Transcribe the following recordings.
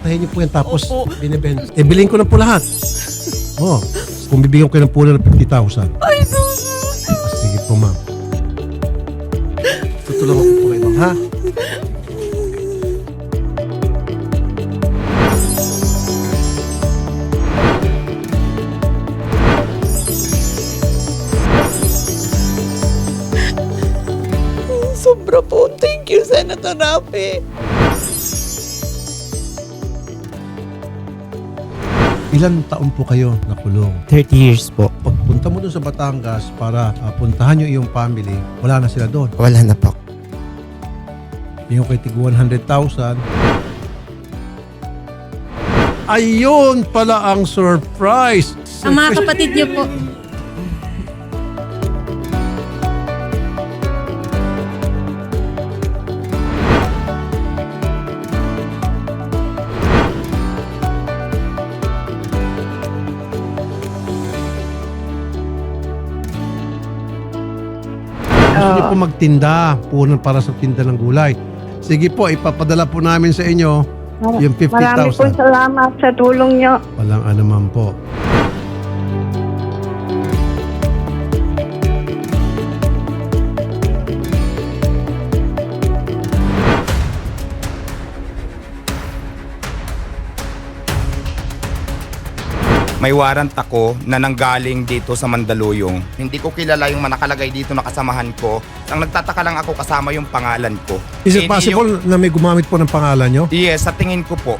Pupuntahin niyo po yan tapos Opo. binibenta. Bilhin ko na po lahat. Oh, kung bibigyan ko ng pula ng 50,000. Ay, no. Sige po, ma'am. Tutulungan ko po kayo, ma'am, ha? Sobra po. Thank you, Senator Rafi. Ilan taon po kayo nakulong? 30 years po. Pagpunta mo doon sa Batangas para puntahan yung iyong family, wala na sila doon. Wala na po. Yung kay tig 100,000. Ayun pala ang surprise! Ang mga kapatid niyo po. Gusto niyo po magtinda, punan para sa tinda ng gulay. Sige po, ipapadala po namin sa inyo yung Marami po 50,000. salamat sa tulong nyo. Walang anuman po. May warrant ako na nanggaling dito sa Mandaluyong. Hindi ko kilala yung nakalagay dito na kasamahan ko. Ang nagtataka lang ako kasama yung pangalan ko. Is it Hindi possible na may gumamit po ng pangalan nyo? Yes, sa tingin ko po.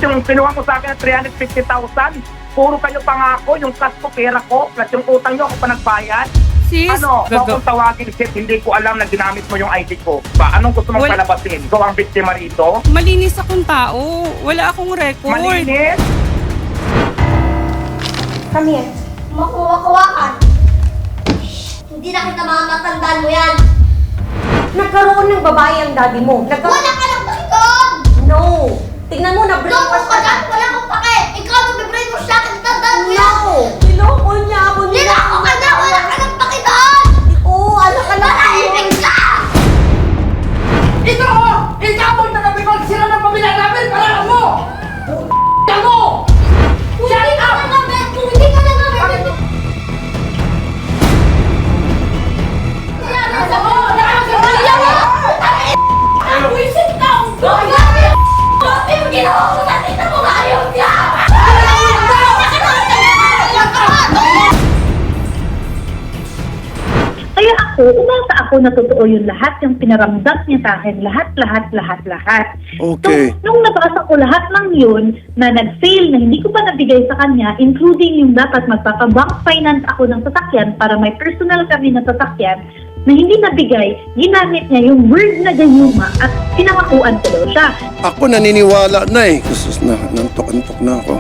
Yung kinuha ko sa akin ng 350,000, puro kayo pangako, yung cash ko, pera ko, plus yung utang nyo, ako pa nagbayad. Sis, Ano, kung tawagin, shit, hindi ko alam na ginamit mo yung ID ko. Ba, anong gusto mong Wala. palabasin? Ikaw ang biktima rito? malinis akong tao. Wala akong record. Malinis? Come here. Makuha-kuhaan. Hindi na kita mamatandaan mo yan. Nagkaroon ng babae ang daddy mo. Wala ka lang doon! No! Tingnan mo, na-brainwash Loko ka dyan! Wala akong pake! Ikaw nag-brainwash sa akin! Tandaan mo yan! No! Niloko niya ako niya. Nilako ka na! Wala ka lang pake doon! Oo, ano ka lang Manahimik ka! Ikaw! Ikaw ang nagabibag sila ng pamilya namin! Parang mo! Mo! Kung hindi ka nagabit! Kung hindi ka nagabit! Wisit ka! Bakit mo ginawa ko sa tita mo ngayon niya? Kaya umasa ako na totoo yung lahat, yung pinaramdam niya sa akin, lahat. Okay. Nung nabasa ko lahat ng yun, na nag-fail, na hindi ko pa nabigay sa kanya, including yung dapat magpapabank finance ako ng sasakyan para may personal kami na sasakyan, na hindi nabigay, ginamit niya yung word na gayuma at pinangakuan ko daw siya. Ako naniniwala na eh. Sus na, nantok-antok na ako.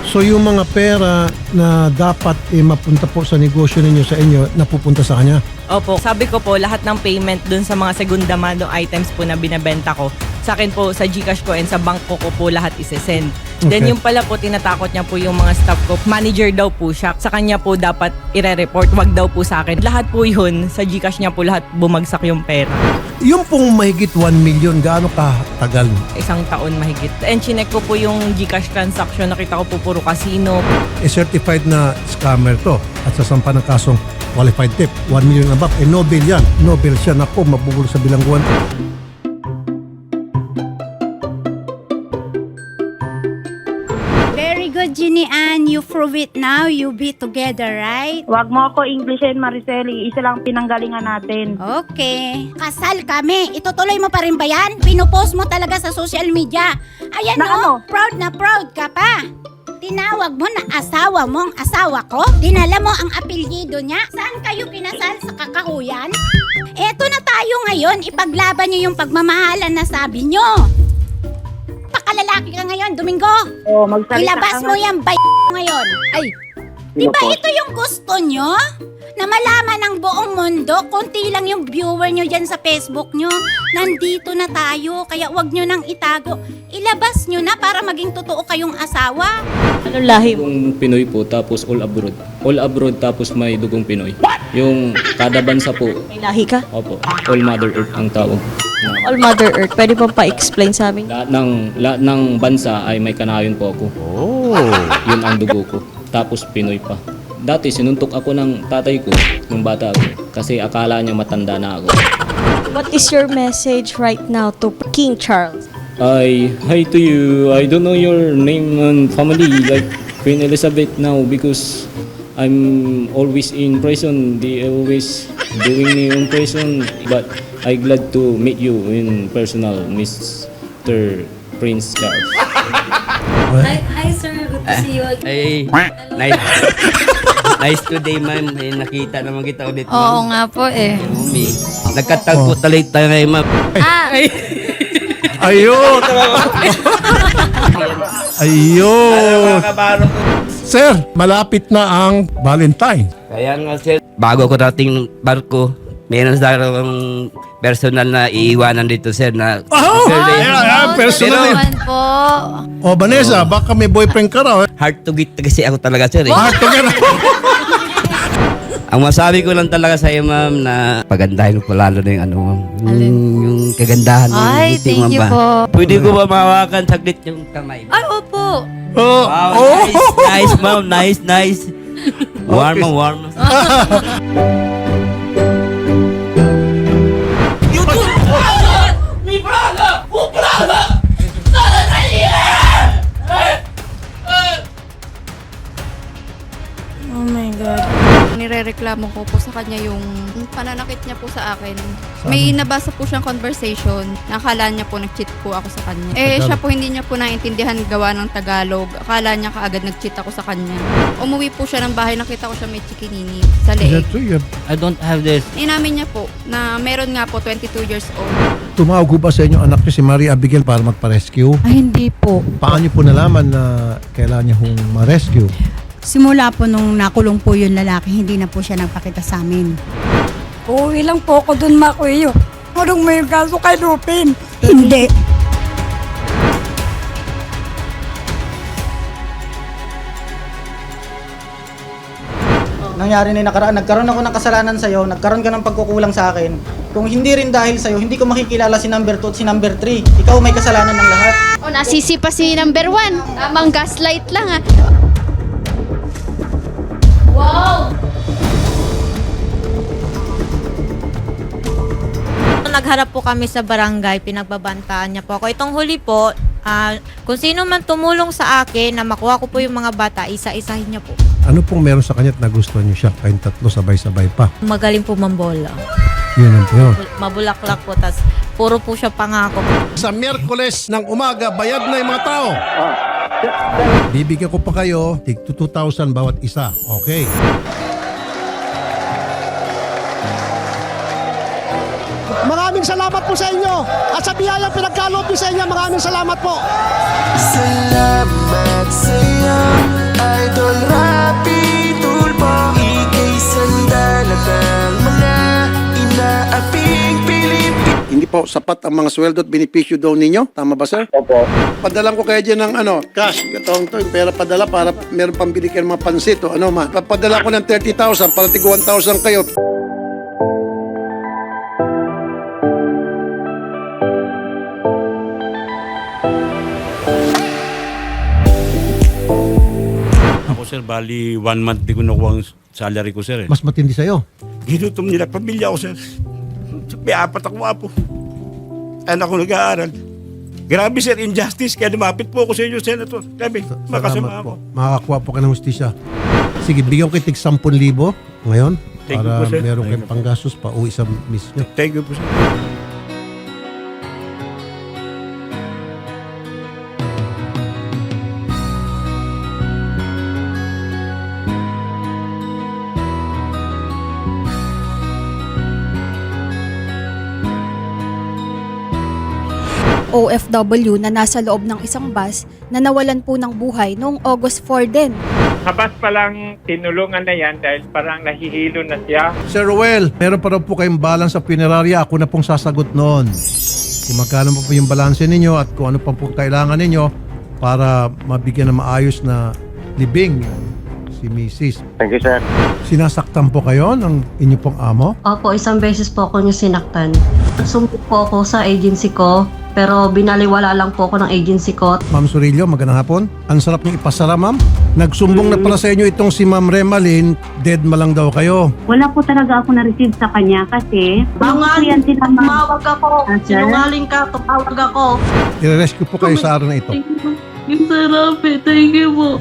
So yung mga pera na dapat mapunta po sa negosyo ninyo sa inyo, napupunta sa kanya? Opo. Sabi ko po, lahat ng payment dun sa mga segunda mano items po na binabenta ko, sa akin po, sa GCash ko and sa bank ko po lahat isesend. Then Okay. yung pala po, tinatakot niya po yung mga staff ko. Manager daw po siya. Sa kanya po dapat ire-report, wag daw po sa akin. Lahat po yun, sa GCash niya po lahat bumagsak yung pera. Yung pong mahigit 1 million, gaano katagal? Isang taon mahigit. And chinek ko po yung GCash transaction, nakita ko po puro casino. Certified na scammer to at sasampa ng kasong qualified tip. 1 million above. No bail yan. No bail siya. Naku, mabubulol sa bilangguan. Very good, Ginny Ann. You prove it now. You be together, right? Huwag mo ako Englishin, Mariceli. Isa lang pinanggalingan natin. Okay. Kasal kami. Itutuloy mo pa rin ba yan? Pinupost mo talaga sa social media. Ayan Na ano? proud na proud ka pa. Tinawag mo na asawa mong asawa ko? Dinala mo ang apelyido niya? Saan kayo kinasal sa kakahuyan? Eto na tayo ngayon, ipaglaban niyo yung pagmamahalan na sabi niyo. Pakalalaki ka ngayon, Domingo. Oh, magsalita Ilabas ka mo nga. yan, ngayon. Ay, di ba ito yung gusto niyo? Na malaman ng buong mundo, konti lang yung viewer nyo dyan sa Facebook nyo. Nandito na tayo, kaya wag nyo nang itago. Ilabas nyo na para maging totoo kayong asawa. Anong lahi mo? Yung Pinoy po, tapos all abroad. All abroad, tapos may dugong Pinoy. Yung kada bansa po, May lahi ka? opo, all Mother Earth ang tawag. All Mother Earth. Pwede po pa-explain sa amin? Lahat ng bansa ay may kanayon po ako. Yun ang dugo ko. Tapos Pinoy pa. Dati sinuntok ako ng tatay ko nung bata ako kasi akala niya matanda na ako. What is your message right now to King Charles? Hi to you. I don't know your name and family like Queen Elizabeth now because I'm always in prison. They always doing me in prison. But I glad to meet you in personal, Mr. Prince Charles. Hi sir, good to see you again. Ay, nice today, ma'am. Eh, nakita naman kita ulit, Oo ma'am. nga po eh. Umi. Nagkatagpo talit tayo ngayon, ma'am. Ayun! Ayun! Sir, malapit na ang Valentine. Kaya nga, sir, bago ko dating ng barko, meron sa akong personal na iiwanan dito, sir, na Oh! Sir, Personal yun. Naman po. O, Vanessa, baka may boyfriend ka raw. hard to get kasi ako talaga, sir. Eh. Heart to get. Ang masabi ko lang talaga sa iyo, ma'am, na pagandahin ko lalo na yung ano, ma'am. Yung kagandahan mo. Ay, ngiti, thank ma'am, you ba? po. Pwede ko ba mahawakan saglit yung kamay? Ay, opo. Oh, Wow, oh. nice, ma'am. Nice. Warm, warm. Oh my God. Nirereklamo ko po sa kanya yung pananakit niya po sa akin. May nabasa po siyang conversation. Nakala niya po nag-cheat po ako sa kanya. Siya po hindi niya po naintindihan gawa ng Tagalog. Akala niya kaagad nag-cheat ako sa kanya. Umuwi po siya ng bahay, nakita ko siya may chikinini sa leeg. I don't have this. Inamin niya po na meron nga po 22 years old. Tumawag ko ba sa inyo anak niyo si Maria Abigail para magpa-rescue? Ay, hindi po. Paano niyo po nalaman na kailangan niya hong ma-rescue? Simula po nung nakulong po yung lalaki, hindi na po siya nagpakita sa amin. Uuwi lang po ako dun, Makuyo. Anong may kaso kay Lupin? Hindi. Nangyari na nakaraan, nagkaroon ako ng kasalanan sa'yo, nagkaroon ka ng pagkukulang sa akin. Kung hindi rin dahil sa'yo, hindi ko makikilala si number 2 at si number 3. Ikaw may kasalanan ng lahat. O, nasisi pa si number 1. Tamang gaslight lang ah. Wow! Nagharap po kami sa barangay, pinagbabantaan niya po ako. Itong huli po, kung sino man tumulong sa akin na makuha ko po yung mga bata, isa-isahin niya po. Ano pong meron sa kanya at nagustuhan niyo siya? Kayong tatlo sabay-sabay pa. Magaling po mambola. Yun ang yun. Mabulaklak po, tas puro po siya pangako. Sa Miyerkules ng umaga, bayad na yung mga tao. Bibigyan ko pa kayo, tig 2,000 bawat isa. Okay. Maraming salamat po sa inyo. At sa biyayang pinagkaloob niyo sa inyo, maraming salamat po. Salamat sa'yo, Idol Rapi Tulpo. Ika'y sandalat ng mga inaaping Pilipino. Hindi po sapat ang mga sweldo at benepisyo daw ninyo. Tama ba, sir? Opo. Padalan ko kayo dyan ng cash. Ito, pera padala para meron pambili kayo ng mga pansit o ano man. Papadala ko ng 30,000 para tig 1,000 kayo. Ako, sir, bali 1 month di ko nakuha ang salary ko, sir. Mas matindi sa'yo. Ginutom nila pamilya ko, sir. May 4 ako apo. Anak ko nag-aaral. Grabe, sir, injustice. Kaya lumapit po ako sa inyo, Senator. Kami, makasama Salamat ako. po. Makakakuha po ka ng hustisya. Sige, bigyan ko tig 10,000 ngayon Thank you para po, sir. meron kayong panggastos pa uwi sa miss nyo. Thank you po, sir. OFW na nasa loob ng isang bus na nawalan po ng buhay noong August 4 din. Habas palang tinulungan na yan dahil parang nahihilo na siya. Sir Ruel, meron pa raw po kayong balance sa punerarya. Ako na pong sasagot noon. Kung magkano po yung balanse ninyo at kung ano pa po kailangan ninyo para mabigyan ng maayos na libing si Mrs. Thank you, sir. Sinasaktan po kayo ng inyo pong amo? Opo, isang beses po ako niyo sinaktan. Sumbok po ako sa agency ko, pero binaliwala lang po ako ng agency ko. Ma'am Sorillo, magandang hapon. Ang sarap niyong ipasara, ma'am. Nagsumbong na pala sa inyo itong si Ma'am Remalyn, dead ma lang daw kayo. Wala po talaga ako na-receive sa kanya kasi Tumawag ako. Sinungaling ka, tumawag ako. I-rescue po kayo sa araw na ito. Yung sarap eh. Thank you po.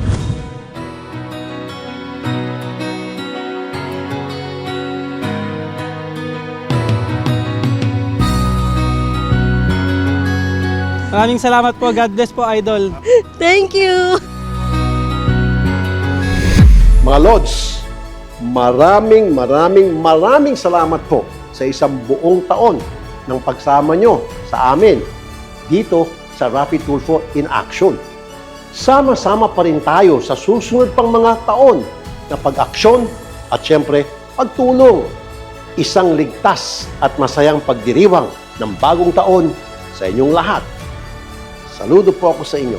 Maraming salamat po. God bless po, Idol. Thank you. Mga Lods, maraming salamat po sa isang buong taon ng pagsama nyo sa amin dito sa Rapid Tulfo in Action. Sama-sama pa rin tayo sa susunod pang mga taon na pag-aksyon at syempre pagtulong. Isang ligtas at masayang pagdiriwang ng bagong taon sa inyong lahat. Saludo po ako sa inyo.